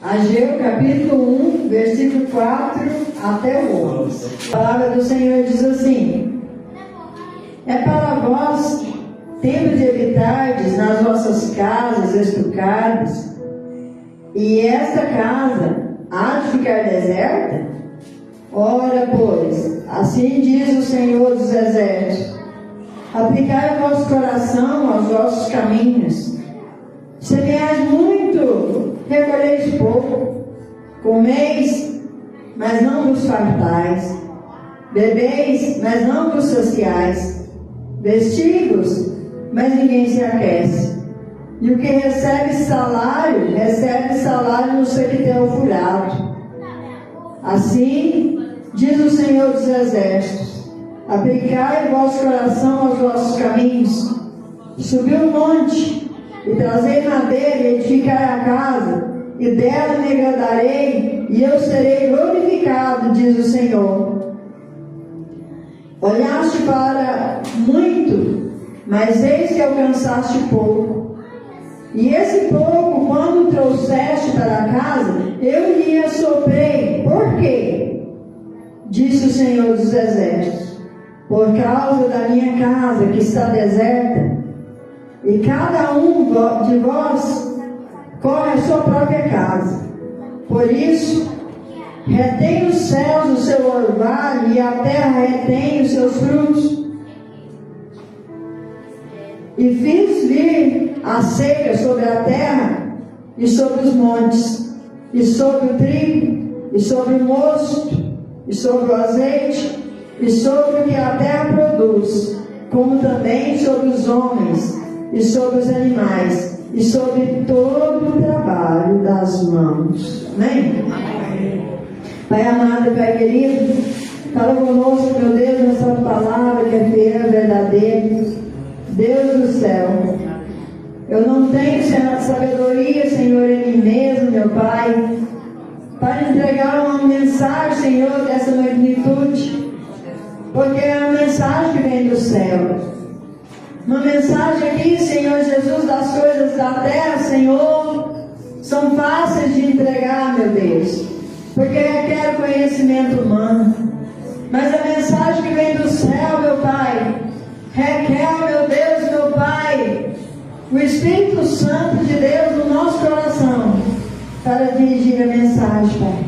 Ageu capítulo 1, versículo 4 até o 11. A palavra do Senhor diz assim: é para vós tempo de habitardes nas vossas casas estucadas, e esta casa há de ficar deserta? Ora, pois, assim diz o Senhor dos Exércitos: aplicai o vosso coração aos vossos caminhos. Semeais muito, recolheis pouco. Comeis, mas não vos fartais. Bebeis, mas não vos saciais. Vestigos, mas ninguém se aquece. E o que recebe salário no sequidão furado. Assim, diz o Senhor dos Exércitos: aplicai o vosso coração aos vossos caminhos. Subi o monte, e trazei madeira, e edificai a casa, e dela me agradarei, e eu serei glorificado, diz o Senhor. Olhaste para muito, mas eis que alcançaste pouco. E esse pouco, quando trouxeste para casa, eu lhe assoprei. Por quê? Disse o Senhor dos Exércitos: por causa da minha casa que está deserta, e cada um de vós corre a sua própria casa. Por isso, retém os céus o seu orvalho, e a terra retém os seus frutos. E fiz vir a seca sobre a terra, e sobre os montes, e sobre o trigo, e sobre o mosto, e sobre o azeite, e sobre o que a terra produz, como também sobre os homens, e sobre os animais, e sobre todo o trabalho das mãos. Amém? Amém. Pai amado e Pai querido, fala conosco, meu Deus, nessa palavra que é fiel e verdadeira. Deus do céu, eu não tenho sabedoria, Senhor, em mim mesmo, meu Pai, para entregar uma mensagem, Senhor, dessa magnitude, porque é uma mensagem que vem do céu. Uma mensagem aqui, Senhor Jesus, das coisas da terra, Senhor, são fáceis de entregar, meu Deus, porque requer conhecimento humano. Mas a mensagem que vem do céu, meu Pai, requer, meu Deus, meu Pai, o Espírito Santo de Deus no nosso coração, para dirigir a mensagem, Pai.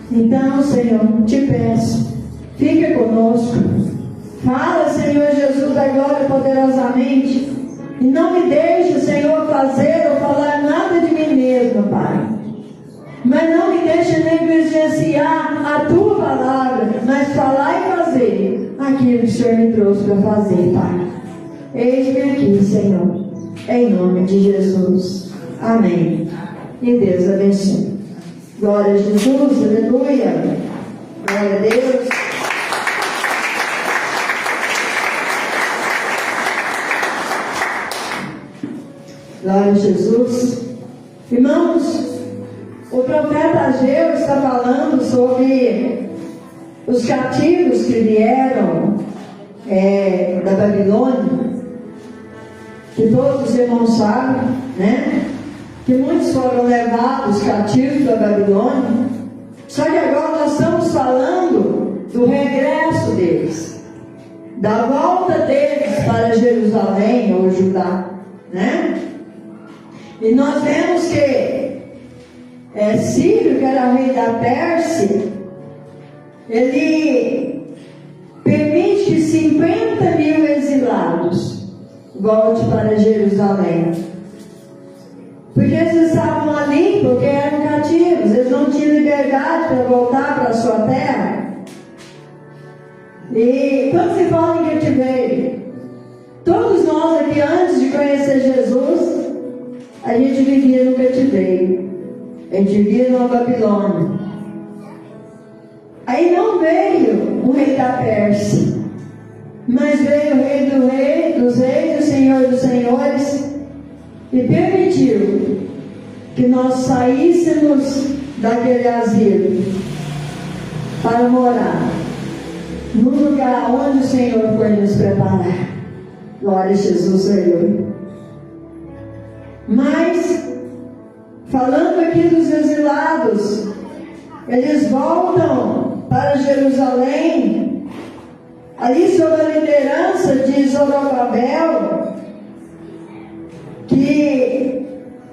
Então, Senhor, te peço, fica conosco. Fala, Senhor Jesus, da glória poderosamente. E não me deixe, Senhor, fazer ou falar nada de mim mesmo, Pai. Mas não me deixe negligenciar a Tua palavra, mas falar e fazer aquilo que o Senhor me trouxe para fazer, Pai. Eis-me aqui, Senhor, em nome de Jesus. Amém. E Deus abençoe. Glória a Jesus, aleluia. Glória a Deus. Glória a Jesus. Irmãos, o profeta Ageu está falando sobre os cativos que vieram da Babilônia, que todos os irmãos sabem, né? Que muitos foram levados cativos da Babilônia. Só que agora nós estamos falando do regresso deles, da volta deles para Jerusalém ou Judá, né? E nós vemos que Ciro, que era rei da Pérsia, ele permite que 50.000 exilados volte para Jerusalém. Porque eles estavam ali porque eram cativos, eles não tinham liberdade para voltar para a sua terra. E quando se fala em cativeiro, todos nós aqui, antes de conhecer Jesus, a gente vivia no cativeiro, a gente vivia numa Babilônia. Aí não veio o rei da Pérsia, mas veio o rei dos reis, o Senhor dos senhores, e permitiu que nós saíssemos daquele asilo para morar no lugar onde o Senhor foi nos preparar. Glória a Jesus, aleluia. Mas, falando aqui dos exilados, eles voltam para Jerusalém, ali sob a liderança de Zorobabel, que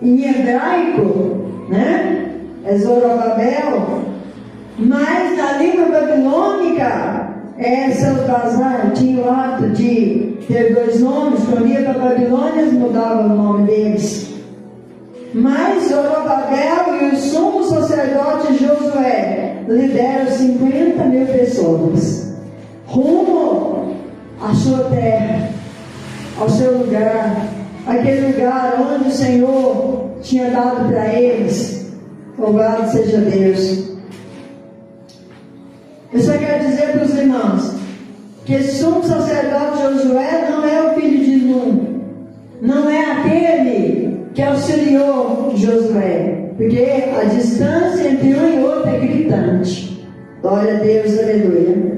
em hebraico, né, é Zorobabel, mas na língua babilônica, Sesbazar tinha o hábito de ter dois nomes. Quando ia para a Babilônia, eles mudavam o nome deles. Mas Zorobabel e o sumo sacerdote Josué lideram 50.000 pessoas rumo à sua terra, ao seu lugar, aquele lugar onde o Senhor tinha dado para eles. Louvado seja Deus. Eu só quero dizer para os irmãos que esse sumo sacerdote Josué não é o filho de Nun, não é aquele que auxiliou Josué, porque a distância entre um e outro é gritante. Glória a Deus, aleluia.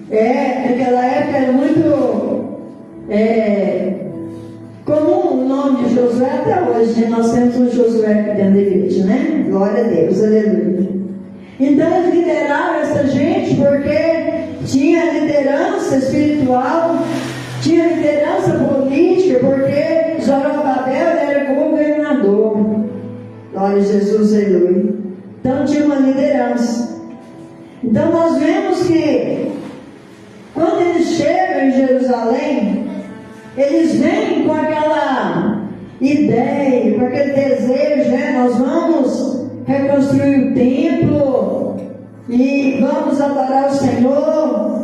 Naquela época era muito comum o nome de Josué, até hoje, né? Nós temos um Josué aqui dentro da igreja, né? Glória a Deus, aleluia. Então eles lideraram essa gente porque tinha liderança espiritual, tinha liderança política, porque Zorobabel era governador. Glória a Jesus, aleluia. Então tinha uma liderança. Então nós vemos que quando eles chegam em Jerusalém, eles vêm com aquela ideia, com aquele desejo, né? Nós vamos reconstruir o templo e vamos adorar o Senhor.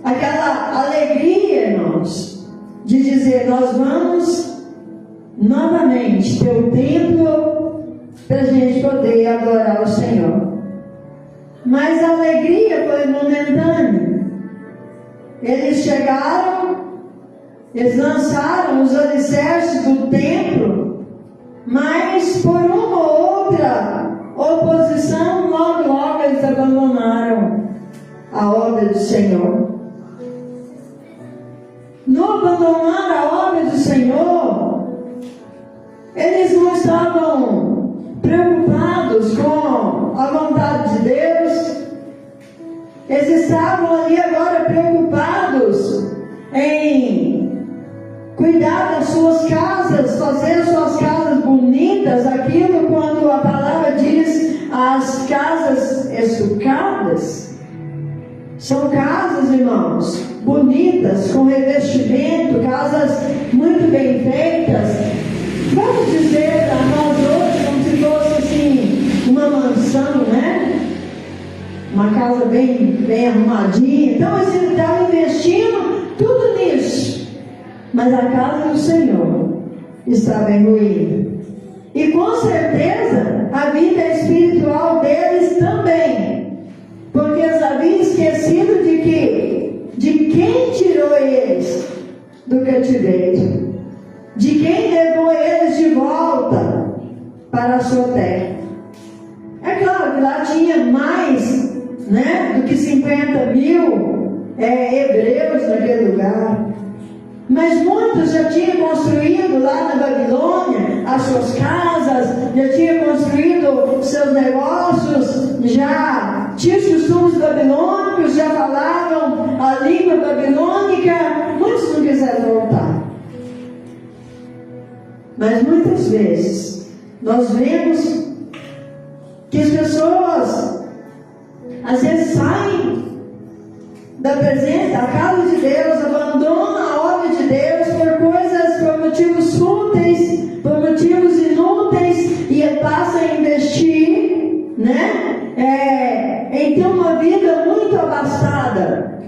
Aquela alegria, irmãos, de dizer, nós vamos novamente ter o templo para a gente poder adorar o Senhor. Mas a alegria foi momentânea. Eles chegaram, eles lançaram os alicerces do templo, mas por uma ou outra oposição, logo eles abandonaram a obra do Senhor. No abandonar a obra do Senhor, eles não estavam preocupados com a vontade de Deus. Eles estavam ali agora preocupados em cuidar das suas casas, fazer suas casas bonitas, aquilo quando a palavra diz as casas estucadas. São casas, irmãos, bonitas, com revestimento, casas muito bem feitas. Vamos dizer para nós hoje como se fosse assim, uma mansão, né? Uma casa bem arrumadinha. Então eles estavam investindo tudo nisso. Mas a casa do Senhor estava em ruína. E com certeza a vida espiritual deles também. Porque eles haviam esquecido de quem tirou eles do cativeiro. De quem levou eles de volta para a sua terra. É claro que lá tinha mais, né, do que 50.000 hebreus naquele lugar. Mas muitos já tinham construído lá na Babilônia as suas casas, já tinham construído seus negócios, já tinham os costumes babilônicos, já falavam a língua babilônica. Muitos não quiseram voltar. Mas muitas vezes nós vemos que as pessoas às vezes saem da presença, da casa de Deus, abandonam a obra de Deus por motivos fúteis, por motivos inúteis, e passam a investir, né, em ter uma vida muito abastada.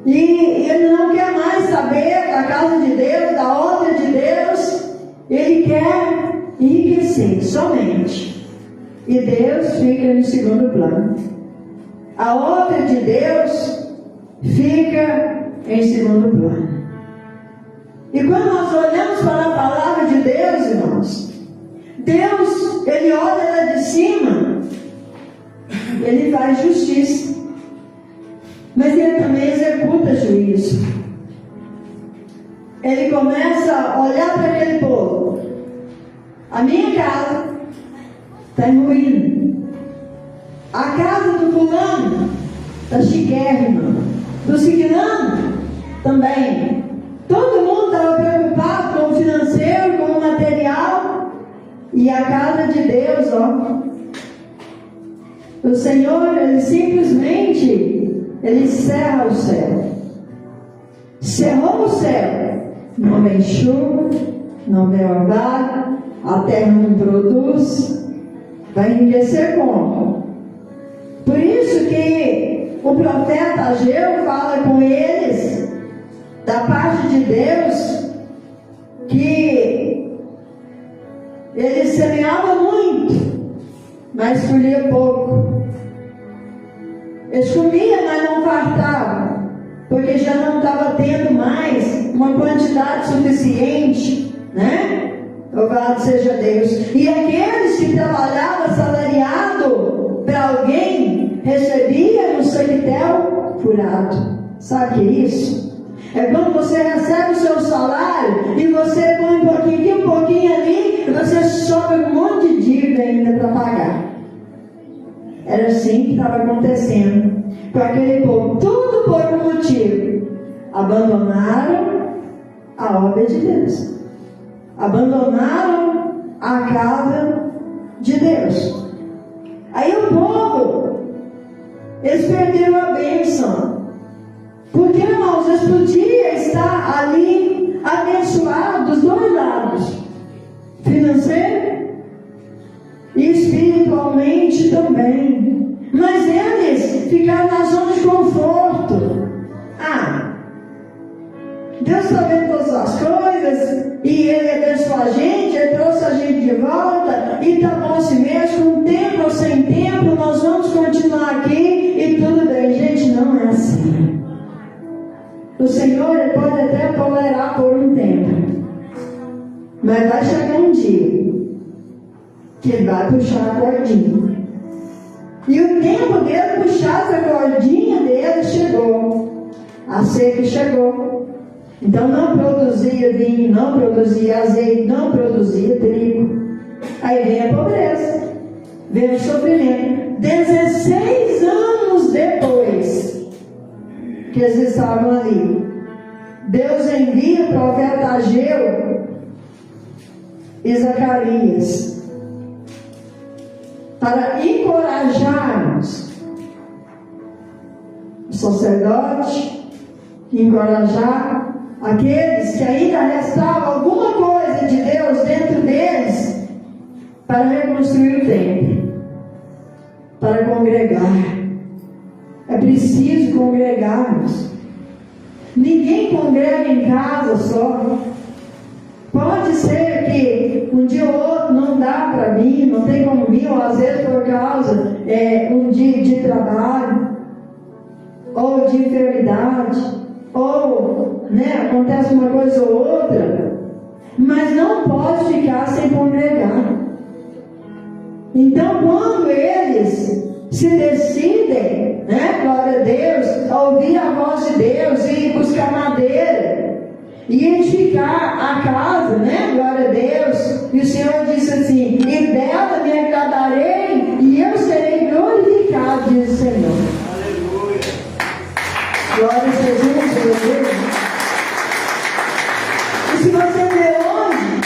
E ele não quer mais saber da casa de Deus, da obra de Deus. Ele quer enriquecer somente. E Deus fica em segundo plano. A obra de Deus fica em segundo plano. E quando nós olhamos para a palavra de Deus, irmãos, Deus, Ele olha lá de cima, Ele faz justiça, mas Ele também executa juízo. Ele começa a olhar para aquele povo. A minha casa está em ruína. A casa do fulano está chiquérrima, do ciclano também. Todo mundo estava preocupado com o financeiro, com o material. E a casa de Deus, ó, o Senhor, Ele simplesmente, Ele cerra o céu. Cerrou o céu. Não vem chuva, não vem orvalho, a terra não produz. Vai enriquecer como? Por isso que o profeta Ageu fala com eles, da parte de Deus, que ele semeava muito, mas colhia pouco. Eles comiam, mas não fartavam, porque já não estava tendo mais uma quantidade suficiente, né? Louvado seja Deus. E aqueles que trabalhavam assalariado para alguém, recebia no cemitério furado. Sabe o que é isso? É quando você recebe o seu salário e você põe um pouquinho aqui, um pouquinho ali, e você sobra um monte de dívida ainda para pagar. Era assim que estava acontecendo com aquele povo. Tudo por um motivo. Abandonaram a obra de Deus. Abandonaram a casa de Deus. Aí o povo, eles perderam a bênção. Porque, irmãos, eles podiam estar ali abençoados dos dois lados, financeiro e espiritualmente também. Mas eles ficaram na zona de conforto. Deus está vendo todas as coisas, e Ele abençoou a gente, Ele trouxe a gente de volta, e está bom assim mesmo, com tempo ou sem tempo, nós vamos continuar aqui, e tudo bem. Gente, não é assim. O Senhor, Ele pode até tolerar por um tempo, mas vai chegar um dia que Ele vai puxar a cordinha. E o tempo dele puxar essa cordinha dele chegou. A seca chegou. Então não produzia vinho, não produzia azeite, não produzia trigo. Aí vem a pobreza, vem o sofrimento. 16 anos depois que eles estavam ali, Deus envia o profeta Ageu e Zacarias para encorajarmos o sacerdote, encorajar aqueles que ainda restava alguma coisa de Deus dentro deles, para reconstruir o templo, para congregar. É preciso congregarmos. Ninguém congrega em casa só. Pode ser que um dia ou outro não dá para vir, não tem como vir, ou às vezes por causa um dia de trabalho, ou de enfermidade, ou acontece uma coisa ou outra, mas não pode ficar sem congregar. Então, quando eles se decidem, glória a Deus, a ouvir a voz de Deus e buscar madeira e edificar a casa, glória a Deus, e o Senhor disse assim: e dela me agradarei e eu serei glorificado, diz o Senhor. Aleluia. Glória a Jesus. E se você vê hoje,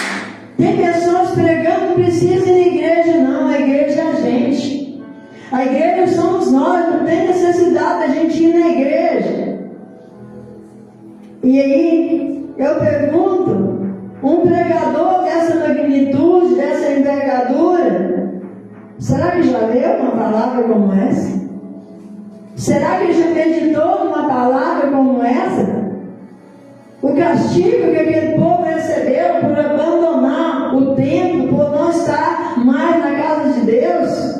tem pessoas pregando, não precisa ir na igreja não, a igreja é a gente. A igreja somos nós, não tem necessidade da gente ir na igreja. E aí, eu pergunto, um pregador dessa magnitude, dessa envergadura, será que já leu uma palavra como essa? Será que ele já meditou numa palavra como essa? O castigo que aquele povo recebeu por abandonar o templo, por não estar mais na casa de Deus,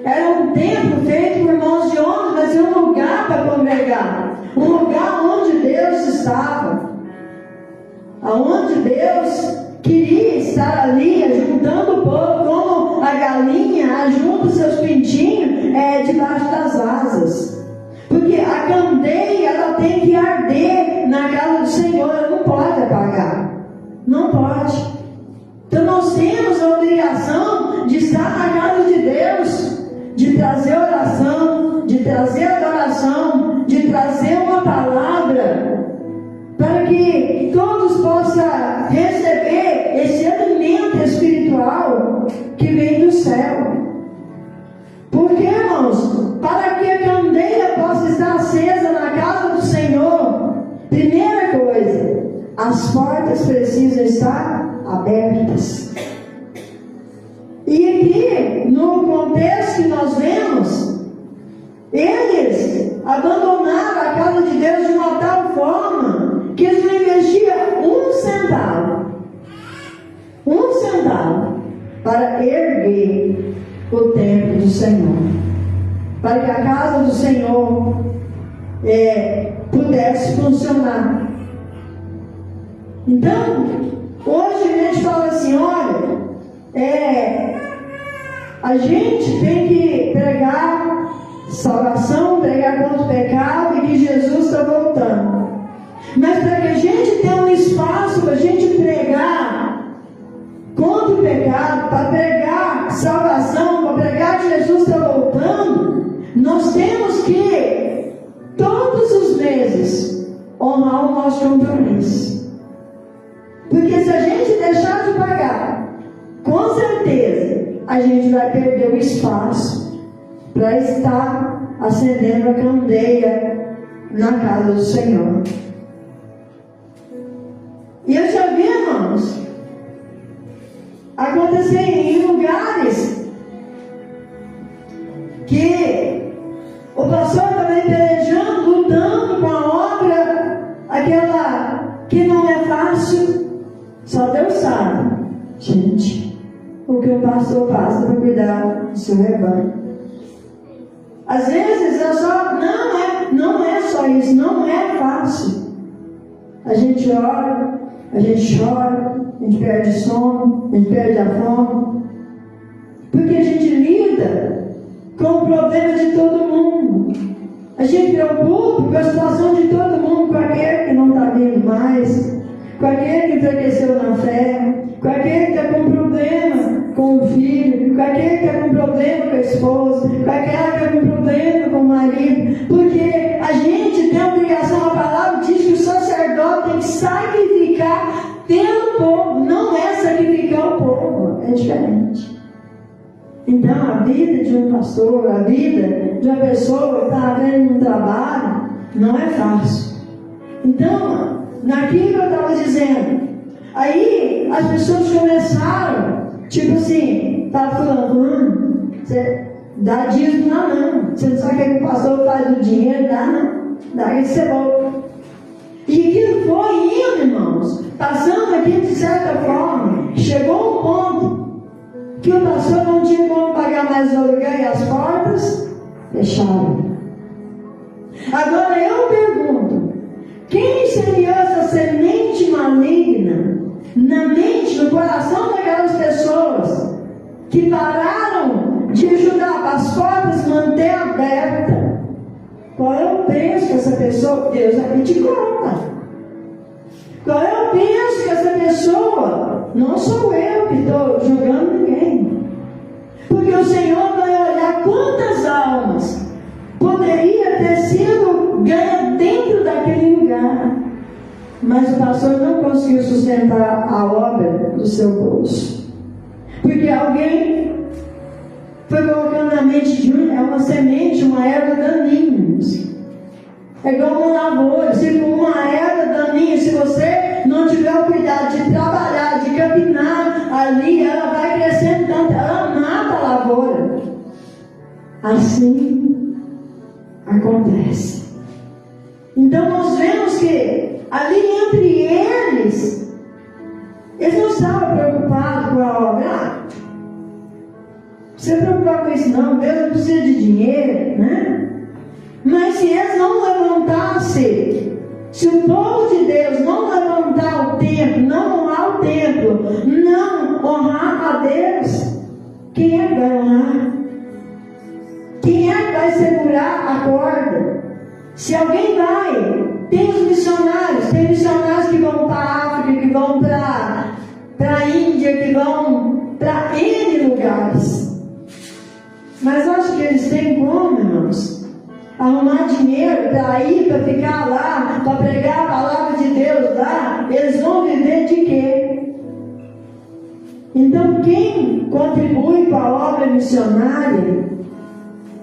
era um templo feito por mãos de homens, mas era um lugar para congregar, um lugar onde Deus estava, aonde Deus queria estar ali, ajuntando o povo, como a galinha ajunta os seus pintinhos debaixo das asas. Porque a candeia, ela tem que arder na casa do Senhor, ela não pode apagar. Não pode. Então nós temos a obrigação de estar na casa de Deus, de trazer oração, de trazer adoração, de trazer uma palavra, para que todos possam receber esse alimento espiritual que vem do céu. Porque, irmãos, para que a candeia possa estar acesa na casa do Senhor, primeira coisa, as portas precisam estar abertas. E aqui, no contexto que nós vemos, eles abandonaram a casa de Deus de uma tal forma que eles não investiam um centavo para erguer o templo do Senhor, para que a casa do Senhor pudesse funcionar. Então, hoje a gente fala assim, olha, a gente tem que pregar salvação, pregar contra o pecado e que Jesus está voltando. Mas para que a gente tenha um espaço para a gente pregar contra o pecado, para pregar salvação, para pregar que Jesus está voltando, nós temos que, todos os meses, honrar o nosso compromisso. Porque se a gente deixar de pagar, com certeza, a gente vai perder o espaço para estar acendendo a candeia na casa do Senhor. E eu já vi, irmãos, acontecer em lugares que o pastor estava pelejando, lutando com a obra, aquela que não é fácil, só Deus sabe, gente, o que o pastor passa para cuidar do seu rebanho. Às vezes não é só isso, não é fácil. A gente ora, a gente chora, a gente perde sono, a gente perde a fome, porque a gente lida com o problema de todo mundo. A gente preocupa com a situação de todo mundo, com aquele que não está vindo mais, com aquele que enfraqueceu na fé, com aquele que está com problema com o filho, com aquele que está com problema com a esposa, com aquela que está com problema com o marido, porque a gente tem a obrigação, a palavra diz que o sacerdote tem que sacrificar pelo povo, não é sacrificar o povo, é diferente. Então a vida de um pastor, a vida de uma pessoa que está vendo um trabalho, não é fácil. Então, naquilo que eu estava dizendo, aí as pessoas começaram, tipo assim, estava falando, você dá dízimo, não, você não sabe o que o pastor faz do dinheiro, dá não, dá que você volta. E aquilo foi indo, irmãos, passando aqui de certa forma, chegou um ponto que o pastor não tinha como pagar mais o aluguel e as portas fecharam. Agora eu pergunto, quem seria essa semente maligna na mente, no coração daquelas pessoas que pararam de ajudar as portas manter aberta? Qual é o preço que essa pessoa, Deus aqui te conta. Qual é o preço que essa pessoa, não sou eu que estou julgando ninguém, porque o Senhor vai olhar quantas almas poderia ter sido ganha dentro daquele lugar, mas o pastor não conseguiu sustentar a obra do seu bolso, porque alguém foi colocando na mente de uma semente, uma erva daninha. É igual uma lavoura, se for uma erva daninha, se você não tiver o cuidado de trabalhar, de capinar ali, ela vai crescendo tanto, ela mata a lavoura. Assim acontece. Então nós vemos que ali entre eles não estavam preocupados com a obra. Você não preocupar com isso não, Deus não precisa de dinheiro, né? Mas se eles não levantassem, se o povo de Deus não levantar o templo, não honrar o templo, não honrar a Deus, quem é que vai honrar? Quem é que vai segurar a corda? Se alguém vai, tem os missionários, tem missionários que vão para a África, que vão para a Índia, que vão para N lugares. Mas acho que eles têm como, irmãos, arrumar dinheiro para ir, para ficar lá, para pregar a palavra de Deus lá. Eles vão viver de quê? Então, quem contribui com a obra missionária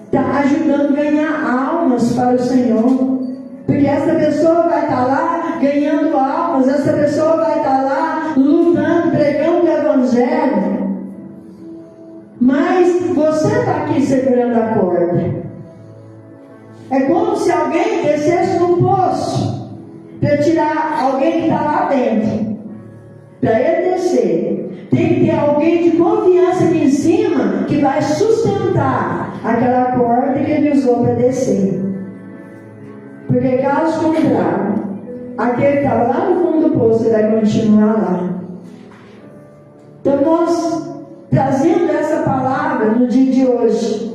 está ajudando a ganhar almas para o Senhor. Porque essa pessoa vai estar lá ganhando almas, essa pessoa vai estar lá lutando, pregando o Evangelho. Mas você está aqui segurando a corda. É como se alguém descesse no poço para tirar alguém que está lá dentro. Para ele descer, tem que ter alguém de confiança aqui em cima que vai sustentar aquela corda que ele usou para descer. Porque caso contrário, aquele que estava lá no fundo do poço vai continuar lá. Então nós, trazendo essa palavra no dia de hoje,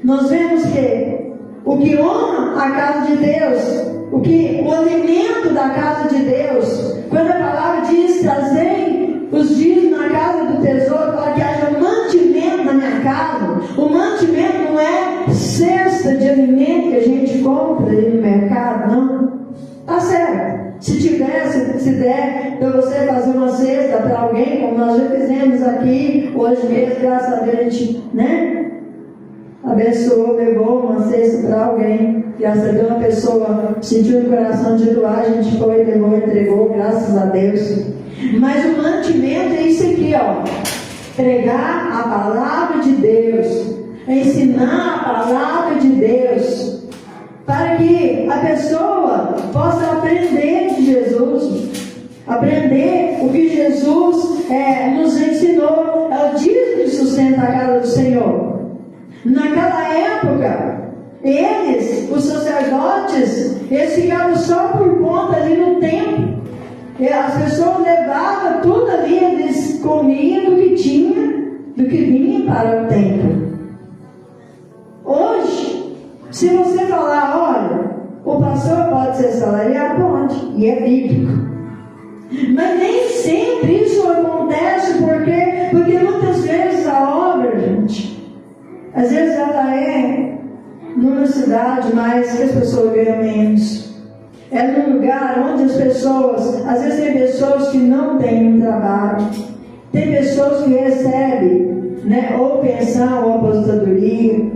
nós vemos que o que honra a casa de Deus, o alimento da casa de Deus, quando a palavra diz trazei os dízimos na casa do tesouro, para que haja mantimento na minha casa. O mantimento não é cesta de alimento que a gente compra ali no mercado, não. Tá certo. Se der para você fazer uma cesta para alguém, como nós já fizemos aqui, hoje mesmo, graças a Deus, a gente, abençoou, levou uma cesta para alguém. Graças a Deus, uma pessoa sentiu no coração de doar, a gente foi, levou, entregou, graças a Deus. Mas o mantimento é isso aqui, ó. Pregar a palavra de Deus, ensinar a palavra de Deus, para que a pessoa possa aprender de Jesus, aprender o que Jesus nos ensinou. É o dízimo que sustenta a casa do Senhor. Naquela época, os sacerdotes, eles ficavam só por conta ali no templo. As pessoas levavam tudo ali, eles comiam do que tinha, do que vinha para o templo. Hoje, se você falar, olha, o pastor pode ser salariado, pode, e é bíblico. Mas nem sempre isso acontece, porque muitas vezes a obra, gente, às vezes ela é numa cidade, mas que as pessoas ganham menos. É num lugar onde as pessoas, às vezes tem pessoas que não têm um trabalho, tem pessoas que recebem, ou pensão ou aposentadoria,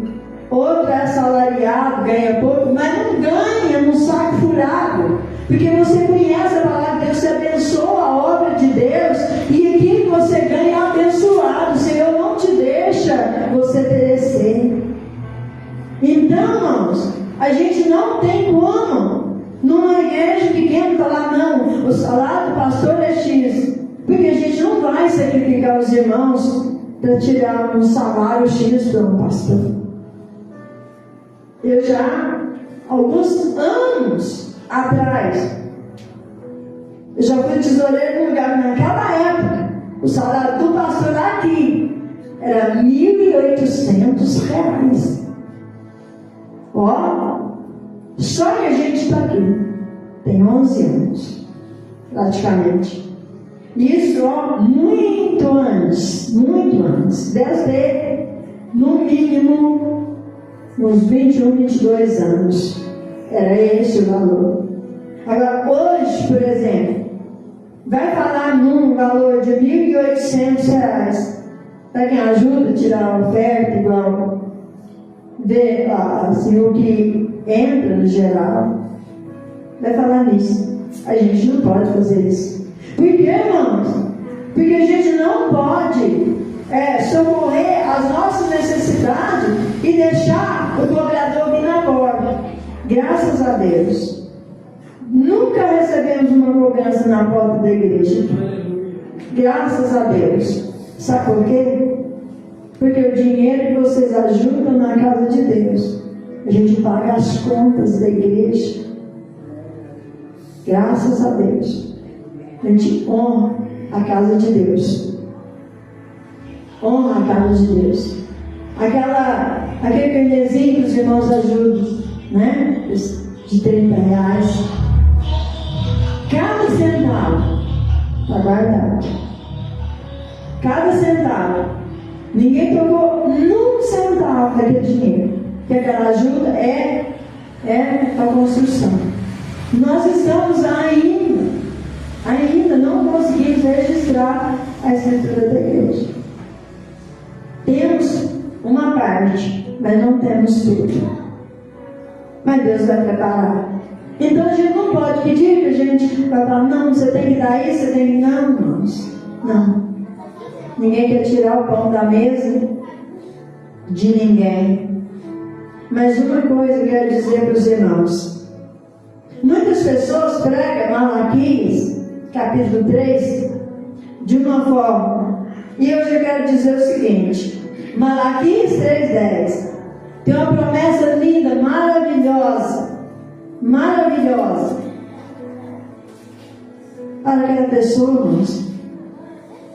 outro é assalariado, ganha pouco, mas não ganha num saco furado, porque você conhece a palavra de Deus, você abençoa a obra de Deus, e aquilo que você ganha é abençoado. O Senhor não te deixa você perecer. Então, irmãos, a gente não tem como numa igreja pequena falar, não, o salário do pastor é X, porque a gente não vai sacrificar os irmãos para tirar um salário X para um pastor. Eu já, alguns anos atrás, eu já fui tesoureiro num lugar, naquela época, o salário do pastor aqui era R$1.800. Ó, só que a gente está aqui, tem 11 anos, praticamente. Isso, ó, muito antes, deve ter, no mínimo, uns 21, 22 anos. Era esse o valor. Agora, hoje, por exemplo, vai falar num valor de R$1.800, para quem ajuda a tirar a oferta, igual ver assim, o que entra no geral, vai falar nisso. A gente não pode fazer isso. Por quê, irmãos? Porque a gente não pode socorrer as nossas necessidades e deixar o cobrador vir na porta. Graças a Deus, nunca recebemos uma cobrança na porta da igreja. Graças a Deus. Sabe por quê? Porque o dinheiro que vocês ajudam na casa de Deus, a gente paga as contas da igreja. Graças a Deus. A gente honra a casa de Deus. Honra a casa de Deus. Aquele pernezinho que os irmãos ajudam, de R$30. Cada centavo está guardado. Cada centavo Ninguém trocou num centavo daquele dinheiro. Porque aquela ajuda é para construção. Nós estamos ainda não conseguimos registrar a escritura da igreja. Temos uma parte, mas não temos tudo. Mas Deus vai preparar. Então a gente não pode pedir que a gente vai falar, não, você tem que dar isso, você tem que... Não, irmãos. Não. Ninguém quer tirar o pão da mesa de ninguém. Mas uma coisa eu quero dizer para os irmãos. Muitas pessoas pregam Malaquias, capítulo 3, de uma forma. E eu já quero dizer o seguinte. Malaquias 3:10 tem uma promessa linda, maravilhosa. Maravilhosa. Para aquela pessoa, irmãos,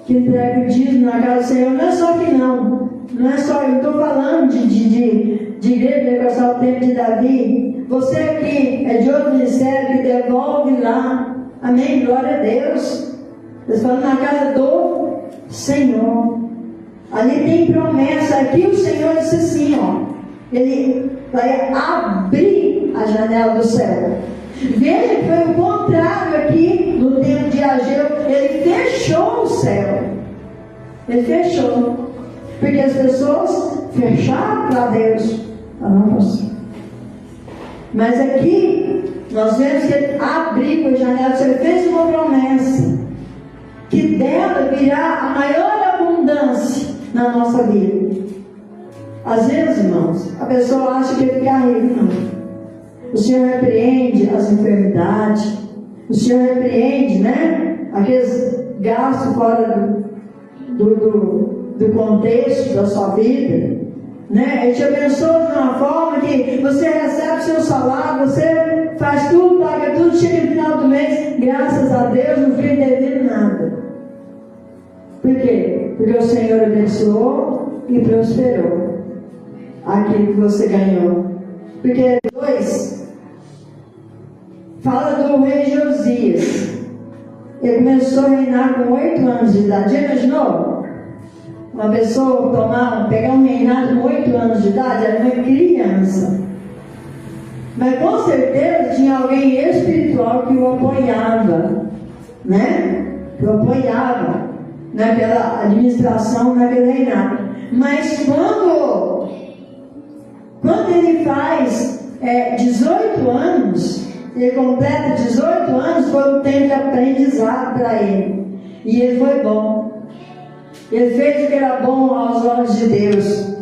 que entrega o dízimo na casa do Senhor. Não é só que não. Não é só, eu estou falando de igreja universal do tempo de Davi. Você aqui é de outro ministério que devolve lá. Amém? Glória a Deus. Eles falam na casa do Senhor. Ali tem promessa. Aqui o Senhor disse assim, ó. Ele vai abrir a janela do céu. Veja que foi o contrário aqui no tempo de Ageu. Ele fechou o céu. Ele fechou. Porque as pessoas fecharam para Deus. Mas aqui nós vemos que ele abriu a janela. Ele fez uma promessa que dela virá a maior abundância na nossa vida. Às vezes, irmãos, a pessoa acha que ele fica rico. Não. O Senhor repreende as enfermidades. O Senhor repreende, né? Aqueles gastos fora do contexto da sua vida. Né? Ele te abençoa de uma forma que você recebe o seu salário, você faz tudo, paga tudo, chega no final do mês, graças a Deus, não fica devendo nada. Por quê? Porque o Senhor abençoou e prosperou aquilo que você ganhou. Porque 2 fala do rei Josias. Ele começou a reinar com 8 anos de idade. Já imaginou? Uma pessoa pegar um reinado com 8 anos de idade, era uma criança. Mas com certeza tinha alguém espiritual que o apoiava, né? Que o apoiava naquela administração, naquele reinado. Mas quando ele faz 18 anos, ele completa 18 anos, foi um tempo de aprendizado para ele. E ele foi bom. Ele fez o que era bom aos olhos de Deus.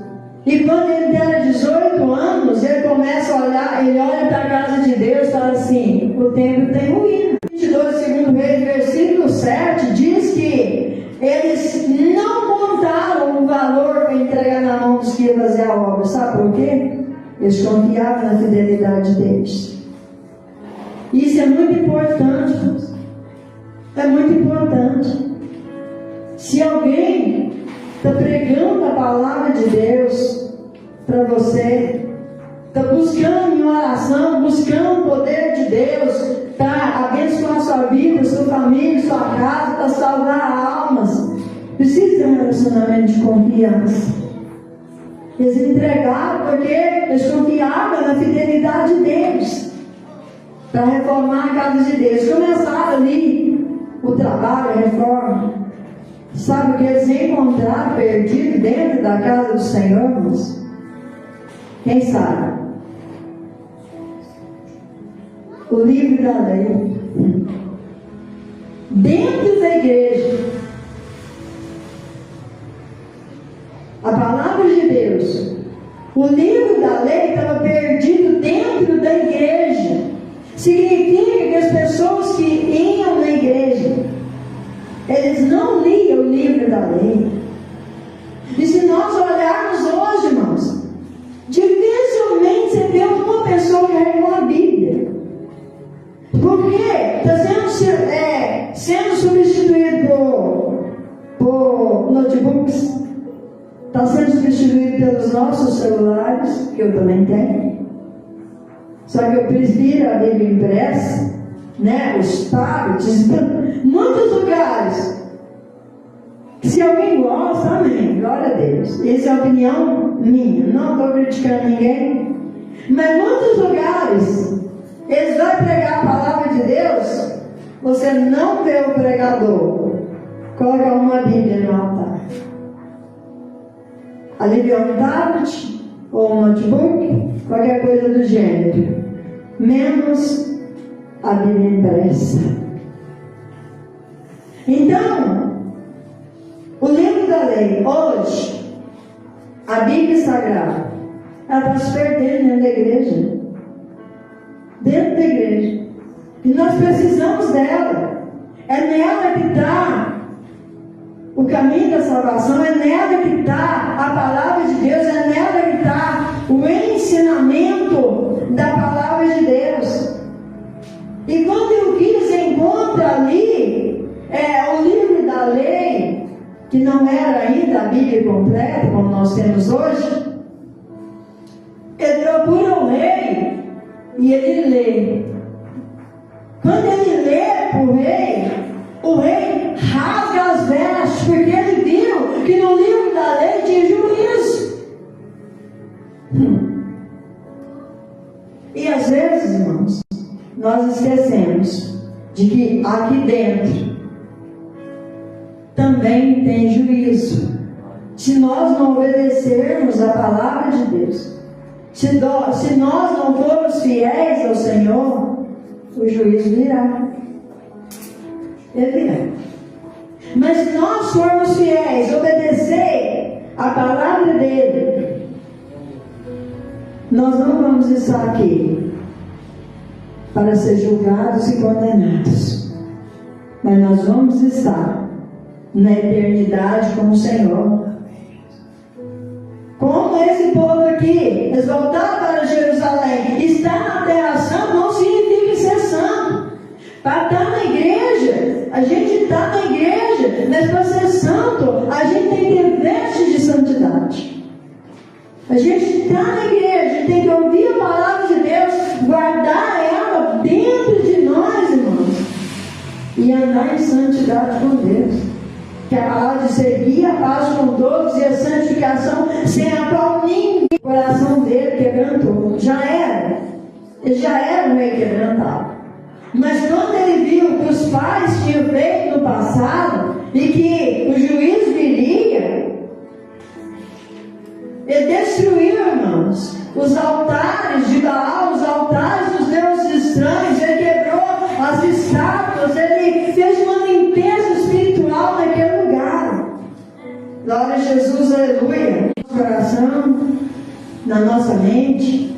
E quando ele tem 18 anos, ele começa a olhar, ele olha para a casa de Deus e fala assim, o templo tem ruína. 22, segundo Reis, versículo 7, diz que eles não contaram o valor para entregar na mão dos que iam fazer a obra. Sabe por quê? Eles confiavam na fidelidade deles. Isso é muito importante. É muito importante. Se alguém está pregando a palavra de Deus para você, está buscando em oração, buscando o poder de Deus para abençoar a sua vida, sua família, sua casa, para salvar almas, precisa ter um relacionamento de confiança. Eles entregaram porque eles confiavam na fidelidade deles para reformar a casa de Deus. Começaram ali o trabalho, a reforma. Sabe o que eles encontraram perdido dentro da casa do Senhor, irmãos? Quem sabe? O livro da lei. Dentro da igreja. A palavra de Deus. O livro da lei estava perdido dentro da igreja. Significa que as pessoas que iam na igreja, eles não liam o livro da lei. E se nós olharmos hoje, irmãos, dificilmente você vê uma pessoa que leu a Bíblia. Por quê? Está sendo substituído por notebooks. Está sendo substituído pelos nossos celulares, que eu também tenho. Só que eu prefiro a Bíblia impressa, né? Os tablets, muitos lugares. Se alguém gosta, amém, glória a Deus. Essa é a opinião minha, não estou criticando ninguém. Mas em muitos lugares, eles vão pregar a palavra de Deus, você não vê o pregador colocar uma Bíblia no altar. Ali vê um tablet ou um notebook, qualquer coisa do gênero, menos a Bíblia impressa. Então, o livro da lei, hoje, a Bíblia Sagrada, ela está se perdendo dentro da igreja. Dentro da igreja. E nós precisamos dela. É nela que está o caminho da salvação, é nela que está a palavra de Deus, é nela que está o ensinamento da palavra de Deus. E quando o que se encontra ali é o livro da lei, que não era ainda a Bíblia completa, como nós temos hoje, ele procura o rei e ele lê. Quando ele lê o rei rasga as vestes, porque ele viu que no livro da lei tinha juízo. E às vezes, irmãos, nós esquecemos de que aqui dentro também tem juízo. Se nós não obedecermos a palavra de Deus, se nós não formos fiéis ao Senhor, o juízo virá. Ele virá. Mas se nós formos fiéis, obedecer a palavra dele, nós não vamos estar aqui para ser julgados e condenados, mas nós vamos estar na eternidade com o Senhor. Como esse povo aqui, eles voltaram para Jerusalém, estar na terra santa não significa ser santo. Para estar na igreja, a gente está na igreja, mas para ser santo, a gente tem que ter vestes de santidade. A gente está na igreja, tem que ouvir a palavra de Deus, guardar ela dentro de nós, irmãos, e andar em santidade com Deus. Que a palavra de seguir a paz com todos e a santificação, sem a qual ninguém, o coração dele quebrantou. Já era. Ele já era um rei quebrantado. Mas quando ele viu que os pais tinham feito no passado e que o juiz viria, ele destruiu, irmãos, os altares de Baal, os altares dos deuses estranhos. Ele quebrou as estátuas, ele fez uma limpeza espiritual naquele lugar. Glória a Jesus, aleluia. No coração, na nossa mente.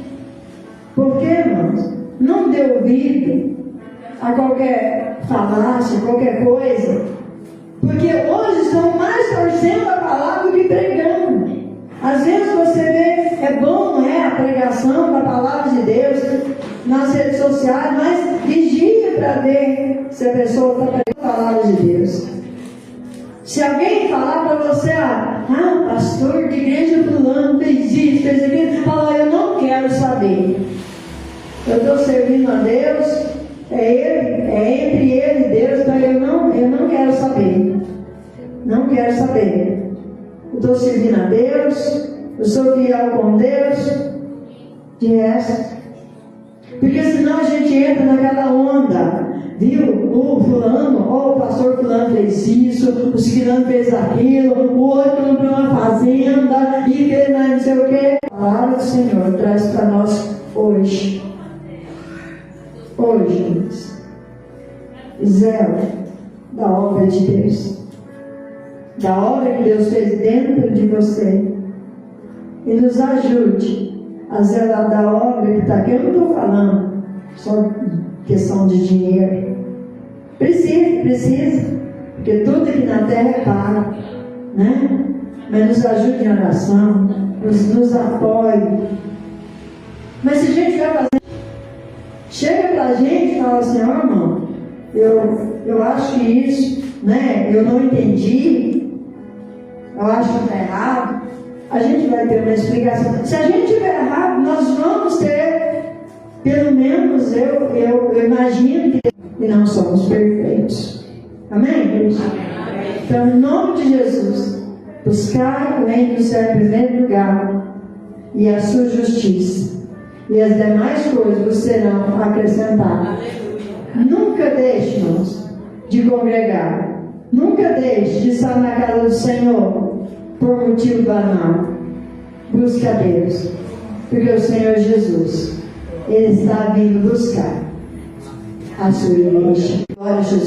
Por quê, irmãos? Não dê ouvido a qualquer falácia, qualquer coisa. Porque hoje estão mais torcendo a palavra do que pregando. Às vezes você vê, é bom, não é? A pregação da palavra de Deus nas redes sociais, mas vigia para ver se a pessoa está pregando a palavra de Deus. Se alguém falar para você, pastor de igreja fulano fez isso, fez aquilo, fala, eu não quero saber. Eu estou servindo a Deus, é entre ele e Deus, então eu não quero saber. Não quero saber. Eu estou servindo a Deus, eu sou fiel com Deus, de resto. Porque senão a gente entra naquela onda, viu? O fulano, o pastor fulano fez isso, o ciclano fez aquilo, o outro comprou uma fazenda, e fez mais não sei o quê. A palavra do Senhor traz para nós hoje. Hoje, zelo da obra de Deus. Da obra que Deus fez dentro de você. E nos ajude a zelar da obra que está aqui. Eu não estou falando só questão de dinheiro. Precisa. Porque tudo aqui na terra é pago, né? Mas nos ajude em oração, nos apoie. Mas se a gente vai fazer, chega para a gente e fala assim, irmão, eu acho que isso, né? Eu não entendi. Eu acho que está errado. A gente vai ter uma explicação. Se a gente estiver errado, nós vamos ter, pelo menos eu imagino que não somos perfeitos. Amém, igreja? Então, em nome de Jesus, buscar o reino do céu em primeiro lugar e a sua justiça, e as demais coisas serão acrescentadas. Nunca deixe, irmãos, de congregar. Nunca deixe de estar na casa do Senhor por motivo banal. Busque a Deus, porque o Senhor Jesus, Ele está vindo buscar a sua igreja. Glória a Jesus.